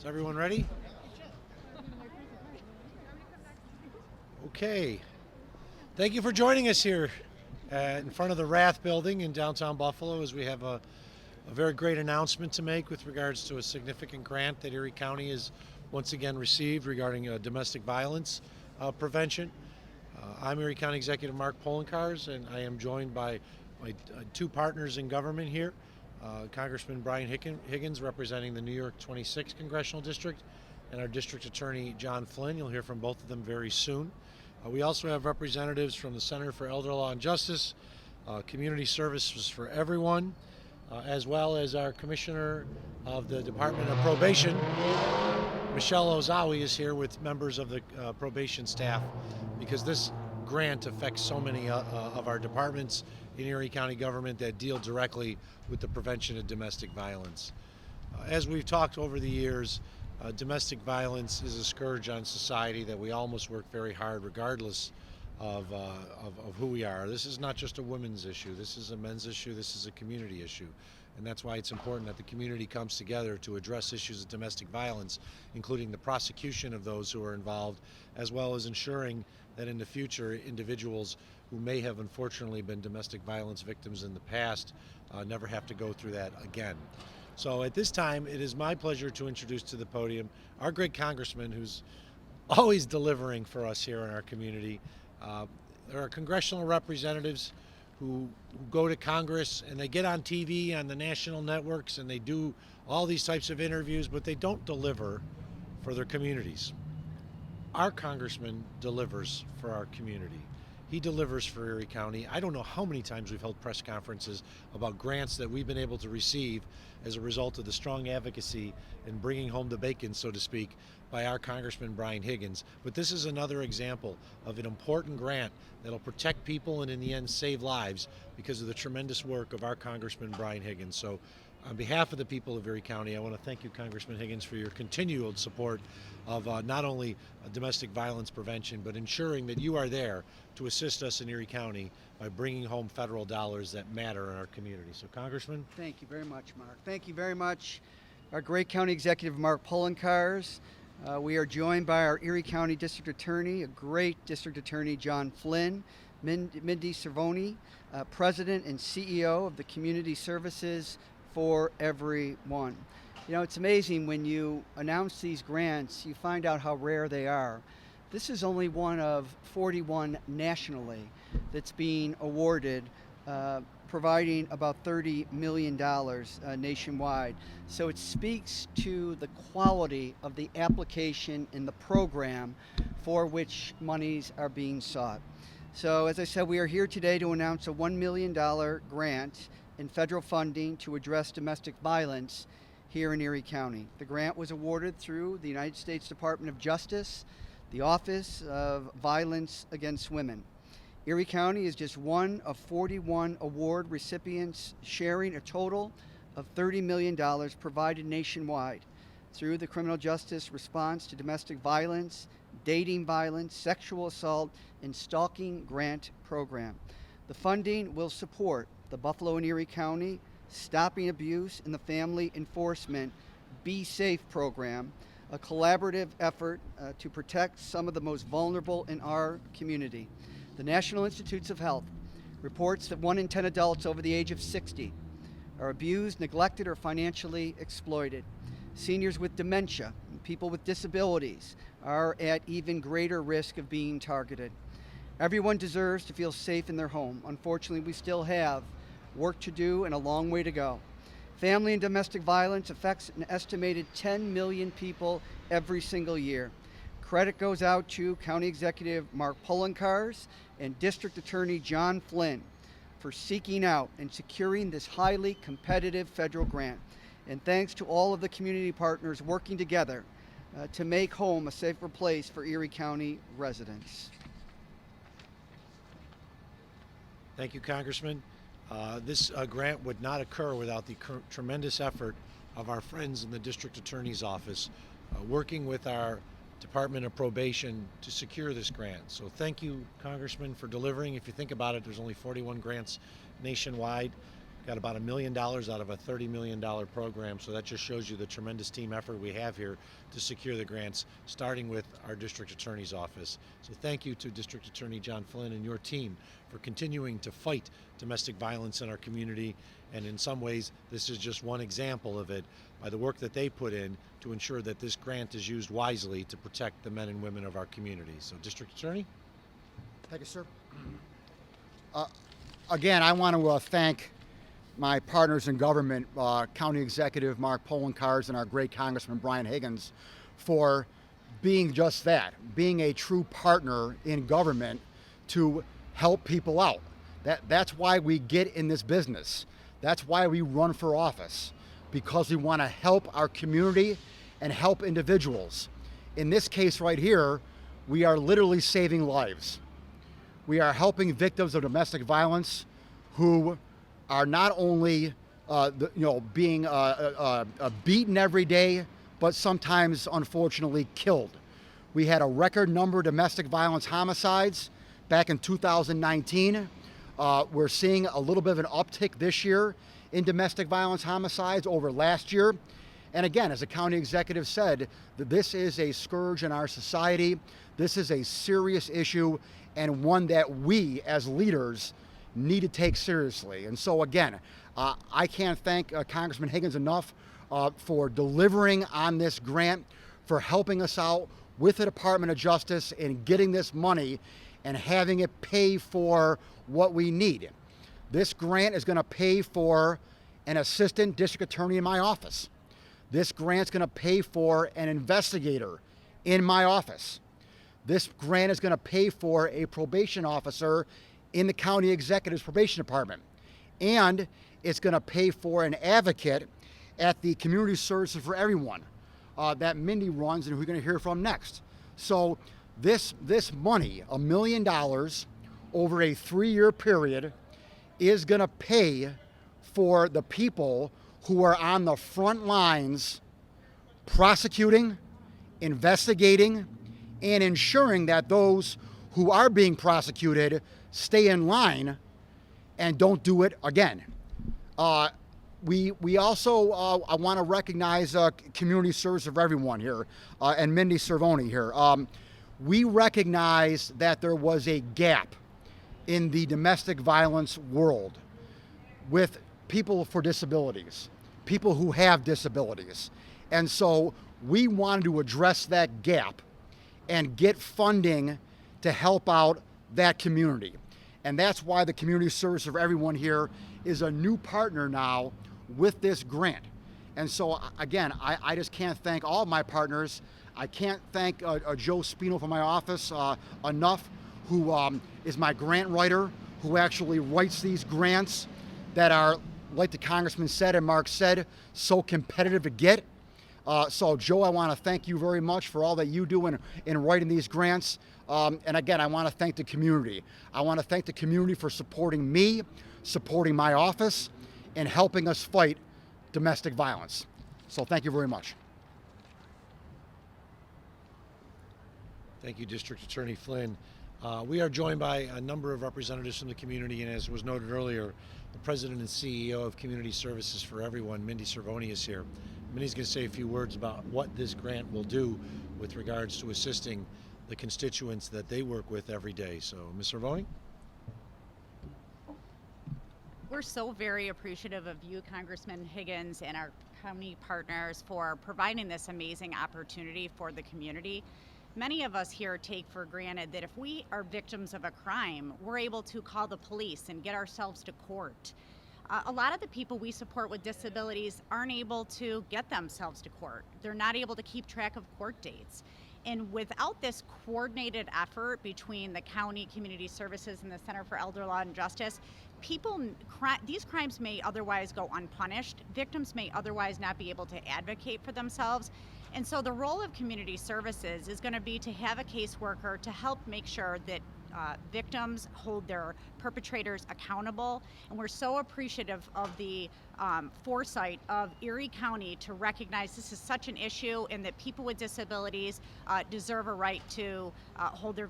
Is everyone ready? Okay. Thank you for joining us here in front of the Rath Building in downtown Buffalo as we have a very great announcement to make with regards to a significant grant that Erie County has once again received regarding domestic violence prevention. I'm Erie County Executive Mark Poloncarz, and I am joined by my two partners in government here, Congressman Brian Higgins, representing the New York 26th Congressional District, and our District Attorney John Flynn. You'll hear from both of them very soon. We also have representatives from the Center for Elder Law and Justice, Community Services for Everyone, as well as our Commissioner of the Department of Probation, Michelle Ozawi, is here with members of the probation staff because this grant affects so many of our departments in Erie County government that deal directly with the prevention of domestic violence. As we've talked over the years, domestic violence is a scourge on society that we all must work very hard regardless of who we are. This is not just a women's issue. This is a men's issue. This is a community issue. And that's why it's important that the community comes together to address issues of domestic violence, including the prosecution of those who are involved, as well as ensuring that in the future, individuals who may have unfortunately been domestic violence victims in the past never have to go through that again. So at this time, it is my pleasure to introduce to the podium our great congressman who's always delivering for us here in our community. There are congressional representatives who go to Congress and they get on TV on the national networks and they do all these types of interviews, but they don't deliver for their communities. Our congressman delivers for our community. He delivers for Erie County. I don't know how many times we've held press conferences about grants that we've been able to receive as a result of the strong advocacy and bringing home the bacon, so to speak, by our Congressman Brian Higgins. But this is another example of an important grant that'll protect people and in the end save lives because of the tremendous work of our Congressman Brian Higgins. So on behalf of the people of Erie County, I want to thank you, Congressman Higgins, for your continued support of not only domestic violence prevention, but ensuring that you are there to assist us in Erie County by bringing home federal dollars that matter in our community. So, Congressman. Thank you very much, Mark. Thank you very much, our great County Executive Mark Poloncarz. We are joined by our Erie County District Attorney, a great District Attorney, John Flynn, Mindy Cervoni, President and CEO of the Community Services for Everyone. You know, it's amazing when you announce these grants, you find out how rare they are. This is only one of 41 nationally that's being awarded, providing about $30 million nationwide. So it speaks to the quality of the application in the program for which monies are being sought. So as I said, we are here today to announce a $1 million grant in federal funding to address domestic violence here in Erie County. The grant was awarded through the United States Department of Justice, the Office of Violence Against Women. Erie County is just one of 41 award recipients, sharing a total of $30 million provided nationwide through the Criminal Justice Response to Domestic Violence, Dating Violence, Sexual Assault, and Stalking Grant Program. The funding will support the Buffalo and Erie County Stopping Abuse in the Family Enforcement Be Safe program, a collaborative effort to protect some of the most vulnerable in our community. The National Institutes of Health reports that 1 in 10 adults over the age of 60 are abused, neglected, or financially exploited. Seniors with dementia and people with disabilities are at even greater risk of being targeted. Everyone deserves to feel safe in their home. Unfortunately, we still have work to do and a long way to go. Family and domestic violence affects an estimated 10 million people every single year. Credit goes out to County Executive Mark Poloncarz and District Attorney John Flynn for seeking out and securing this highly competitive federal grant. And thanks to all of the community partners working together to make home a safer place for Erie County residents. Thank you, Congressman. This grant would not occur without the tremendous effort of our friends in the District Attorney's Office, working with our Department of Probation to secure this grant. So thank you, Congressman, for delivering. If you think about it, there's only 41 grants nationwide. got about $1 million out of a $30 million program. So that just shows you the tremendous team effort we have here to secure the grants, starting with our district attorney's office. So thank you to District Attorney John Flynn and your team for continuing to fight domestic violence in our community. And in some ways, this is just one example of it by the work that they put in to ensure that this grant is used wisely to protect the men and women of our community. So District Attorney? Thank you, sir. Again, I want to thank my partners in government, County Executive Mark Poloncarz and our great Congressman Brian Higgins, for being just that, being a true partner in government to help people out. That's why we get in this business. That's why we run for office, because we want to help our community and help individuals. In this case right here, we are literally saving lives. We are helping victims of domestic violence who are not only being beaten every day, but sometimes, unfortunately, killed. We had a record number of domestic violence homicides back in 2019. We're seeing a little bit of an uptick this year in domestic violence homicides over last year. And again, as the county executive said, this is a scourge in our society. This is a serious issue, and one that we as leaders need to take seriously. And so again, I can't thank Congressman Higgins enough for delivering on this grant, for helping us out with the Department of Justice in getting this money and having it pay for what we need. This grant is going to pay for an assistant district attorney in my office. This grant's going to pay for an investigator in my office. This grant is going to pay for a probation officer in the county executive's probation department. And it's going to pay for an advocate at the Community Services for Everyone that Mindy runs and who we're going to hear from next. So this money, $1 million over a 3-year period, is going to pay for the people who are on the front lines prosecuting, investigating, and ensuring that those who are being prosecuted stay in line and don't do it again. We also I want to recognize Community Service of Everyone here and Mindy Cervoni here. We recognize that there was a gap in the domestic violence world with people for disabilities, people who have disabilities. And so we wanted to address that gap and get funding to help out that community. And that's why the Community Service of Everyone here is a new partner now with this grant. And so again, I just can't thank all of my partners. I can't thank Joe Spino from my office enough, who is my grant writer, who actually writes these grants that are, like the Congressman said and Mark said, so competitive to get. So Joe, I want to thank you very much for all that you do in writing these grants. And again, I want to thank the community. I want to thank the community for supporting me, supporting my office, and helping us fight domestic violence. So thank you very much. Thank you, District Attorney Flynn. We are joined by a number of representatives from the community, and as was noted earlier, the President and CEO of Community Services for Everyone, Mindy Cervoni, is here. Mindy's going to say a few words about what this grant will do with regards to assisting the constituents that they work with every day. So, Ms. Cervoni? We're so very appreciative of you, Congressman Higgins, and our county partners for providing this amazing opportunity for the community. Many of us here take for granted that if we are victims of a crime, we're able to call the police and get ourselves to court. A lot of the people we support with disabilities aren't able to get themselves to court. They're not able to keep track of court dates. And without this coordinated effort between the county community services and the Center for Elder Law and Justice, these crimes may otherwise go unpunished. Victims may otherwise not be able to advocate for themselves. And so the role of community services is going to be to have a caseworker to help make sure that victims, hold their perpetrators accountable. And we're so appreciative of the foresight of Erie County to recognize this is such an issue and that people with disabilities deserve a right to hold their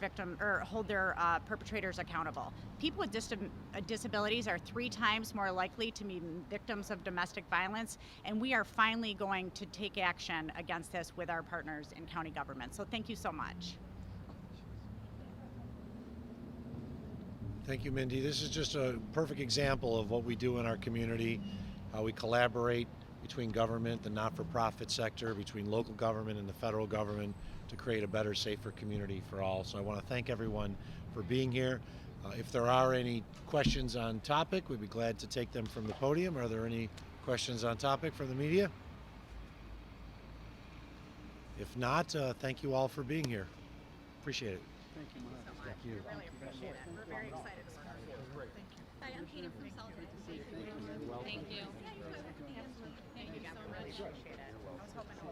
perpetrators accountable. People with disabilities are 3 times more likely to be victims of domestic violence, and we are finally going to take action against this with our partners in county government. So thank you so much. Thank you, Mindy. This is just a perfect example of what we do in our community, how we collaborate between government, the not-for-profit sector, between local government and the federal government to create a better, safer community for all. So I want to thank everyone for being here. If there are any questions on topic, we'd be glad to take them from the podium. Are there any questions on topic from the media? If not, thank you all for being here. Appreciate it. Thank you, Mark. Thank you. Really appreciate it. We're very excited about it. Hi, I'm Katie from Sullivan. Thank you. Thank you. Thank you so much. Appreciate it. I was hoping to